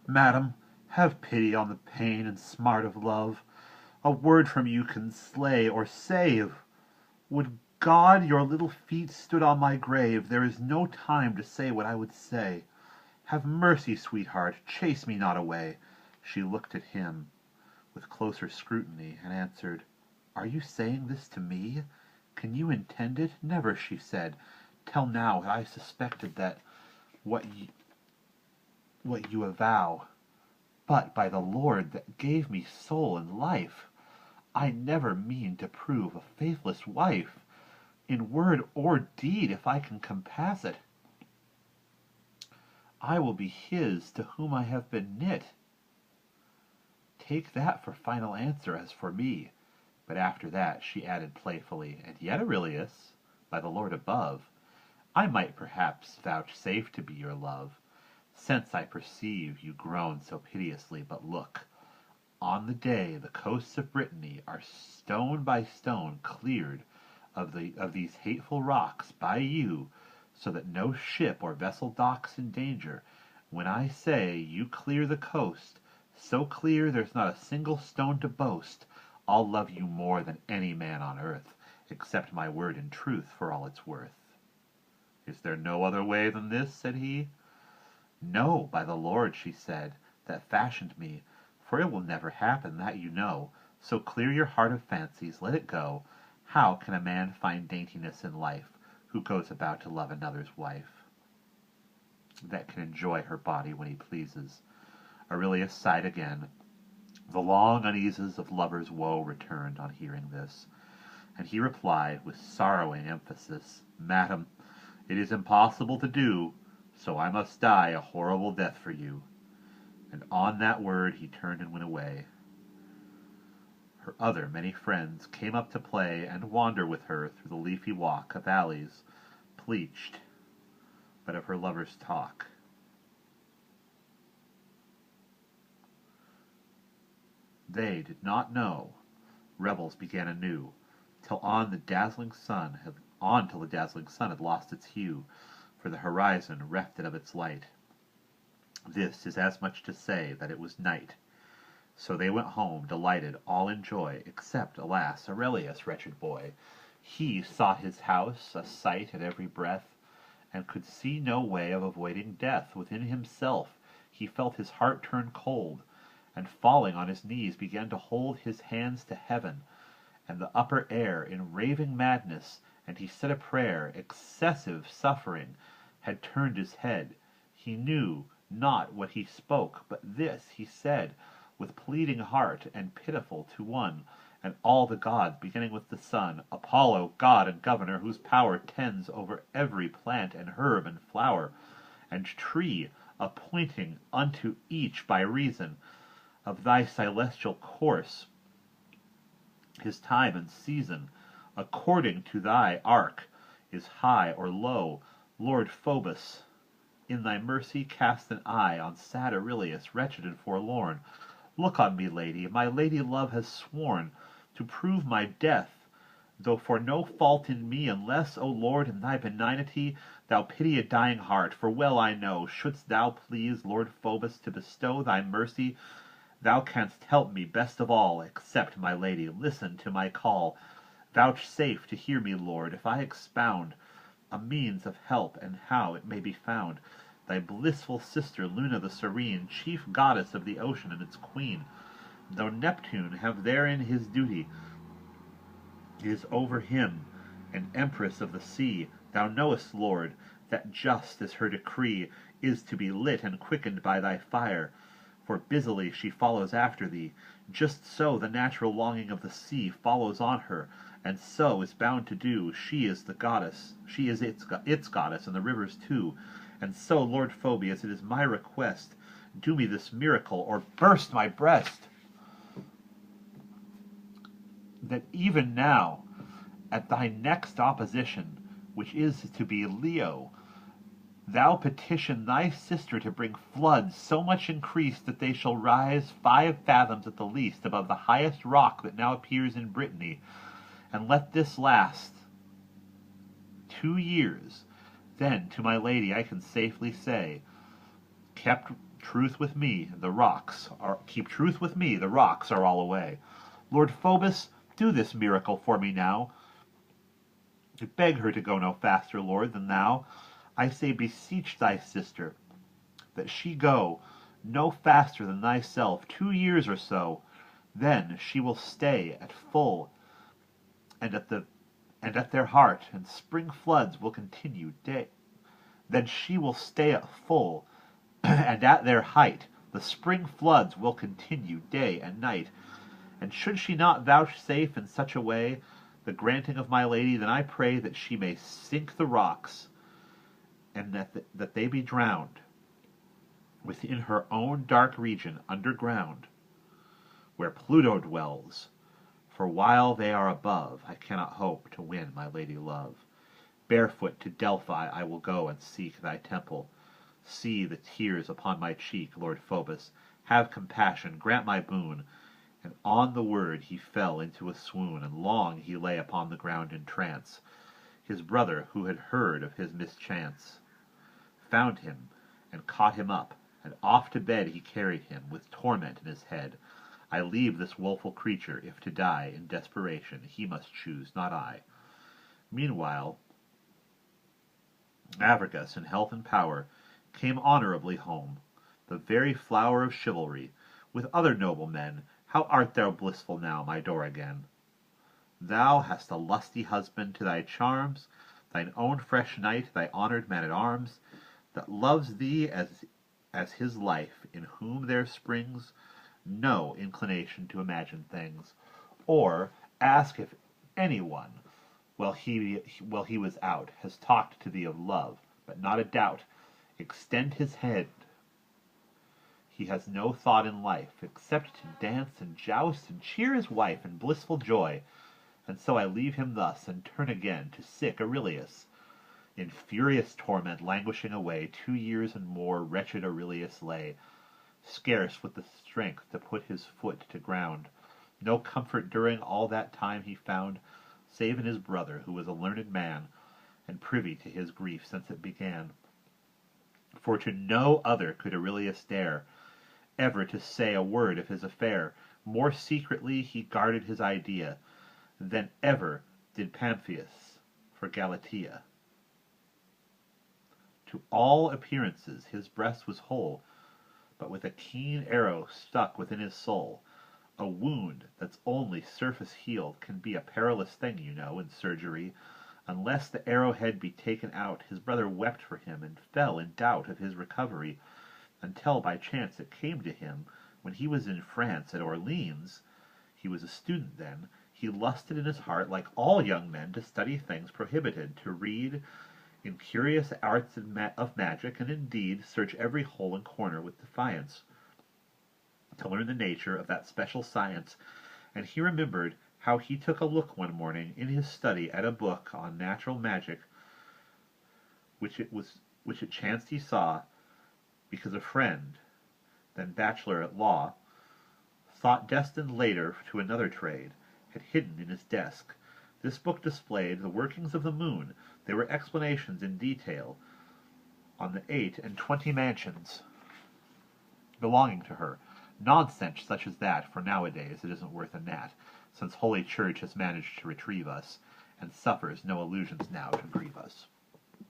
Madam, have pity on the pain and smart of love. A word from you can slay or save. Would God your little feet stood on my grave, there is no time to say what I would say. Have mercy, sweetheart, chase me not away. She looked at him with closer scrutiny, and answered, Are you saying this to me? Can you intend it? Never, she said. Till now had I suspected that what you avow. But by the Lord that gave me soul and life, I never mean to prove a faithless wife, in word or deed, if I can compass it. I will be his to whom I have been knit. Take that for final answer as for me. But after that she added playfully, And yet, Aurelius, by the Lord above, I might perhaps vouchsafe to be your love, since I perceive you groan so piteously. But look, on the day the coasts of Brittany are stone by stone cleared of these hateful rocks by you, so that no ship or vessel docks in danger, when I say you clear the coast, so clear there's not a single stone to boast, I'll love you more than any man on earth, accept my word in truth for all it's worth. Is there no other way than this? Said he. No, by the Lord, she said, that fashioned me, for it will never happen, that you know. So clear your heart of fancies, let it go. How can a man find daintiness in life, who goes about to love another's wife, that can enjoy her body when he pleases? Aurelius sighed again. The long uneases of lover's woe returned on hearing this, and he replied with sorrowing emphasis, Madam, it is impossible to do, so I must die a horrible death for you. And on that word he turned and went away. Her other many friends came up to play and wander with her through the leafy walk of alleys, pleached, but of her lover's talk. They did not know. Revels began anew, till the dazzling sun had lost its hue, for the horizon reft it of its light. This is as much to say that it was night. So they went home, delighted, all in joy, except, alas, Aurelius, wretched boy. He sought his house, a sight at every breath, and could see no way of avoiding death. Within himself he felt his heart turn cold, and falling on his knees began to hold his hands to heaven and the upper air in raving madness, and he said a prayer. Excessive suffering had turned his head. He knew not what he spoke, but this he said, with pleading heart and pitiful to one and all the gods, beginning with the sun, Apollo, god and governor, whose power tends over every plant and herb and flower and tree, appointing unto each by reason of thy celestial course his time and season, according to thy arc is high or low. Lord Phoebus, in thy mercy cast an eye on sad Aurelius, wretched and forlorn. Look on me, lady, my lady love has sworn to prove my death, though for no fault in me, unless, O Lord, in thy benignity thou pity a dying heart. For well I know, shouldst thou please, Lord Phoebus, to bestow thy mercy, thou canst help me best of all. Accept, my lady, listen to my call. Vouchsafe to hear me, Lord, if I expound a means of help, and how it may be found. Thy blissful sister Luna the serene, chief goddess of the ocean and its queen, though Neptune have therein his duty, is over him an empress of the sea. Thou knowest, Lord, that just as her decree is to be lit and quickened by thy fire, for busily she follows after thee, just so the natural longing of the sea follows on her, and so is bound to do. She is the goddess, she is its goddess, and the rivers too. And so, Lord Phoebus, it is my request, do me this miracle, or burst my breast, that even now, at thy next opposition, which is to be Leo, thou petition thy sister to bring floods so much increased that they shall rise 5 fathoms at the least above the highest rock that now appears in Brittany, and let this last 2 years. Then to my lady I can safely say, kept Truth with me, the rocks are keep truth with me, the rocks are all away. Lord Phoebus, do this miracle for me now. I beg her to go no faster, Lord, than thou. I say, beseech thy sister, that she go no faster than thyself 2 years or so. Then she will stay at full, and at their heart, and spring floods will continue day. Then she will stay at full, and at their height, the spring floods will continue day and night. And should she not vouchsafe in such a way the granting of my lady, then I pray that she may sink the rocks, and that they be drowned within her own dark region underground, where Pluto dwells. For while they are above, I cannot hope to win my lady love. Barefoot to Delphi I will go and seek thy temple. See the tears upon my cheek, Lord Phoebus. Have compassion, grant my boon. And on the word he fell into a swoon, and long he lay upon the ground in trance. His brother, who had heard of his mischance, found him, and caught him up, and off to bed he carried him, with torment in his head. I leave this woeful creature, if to die in desperation he must choose, not I. Meanwhile, Avricus, in health and power, came honourably home, the very flower of chivalry, with other noble men. How art thou blissful now, my Dorigen! Thou hast a lusty husband to thy charms, thine own fresh knight, thy honoured man-at-arms, that loves thee as his life, in whom there springs no inclination to imagine things, or ask if any one, while he was out, has talked to thee of love, but not a doubt. Extend his head. He has no thought in life, except to dance and joust and cheer his wife in blissful joy. And so I leave him thus, and turn again to sick Aurelius. In furious torment languishing away 2 years and more, wretched Aurelius lay, scarce with the strength to put his foot to ground. No comfort during all that time he found, save in his brother, who was a learned man, and privy to his grief since it began. For to no other could Aurelius dare ever to say a word of his affair. More secretly he guarded his idea than ever did Pamphius for Galatea. To all appearances his breast was whole, but with a keen arrow stuck within his soul. A wound that's only surface healed can be a perilous thing, you know, in surgery. Unless the arrowhead be taken out, his brother wept for him, and fell in doubt of his recovery, until by chance it came to him, when he was in France at Orleans, he was a student then, he lusted in his heart, like all young men, to study things prohibited, to read in curious arts of magic, and indeed search every hole and corner with defiance, to learn the nature of that special science. And he remembered how he took a look one morning in his study at a book on natural magic, which it chanced he saw, because a friend, then bachelor at law, thought destined later to another trade, had hidden in his desk. This book displayed the workings of the moon. There were explanations in detail on the 28 mansions belonging to her. Nonsense such as that, for nowadays it isn't worth a gnat, since Holy Church has managed to retrieve us, and suffers no illusions now to grieve us.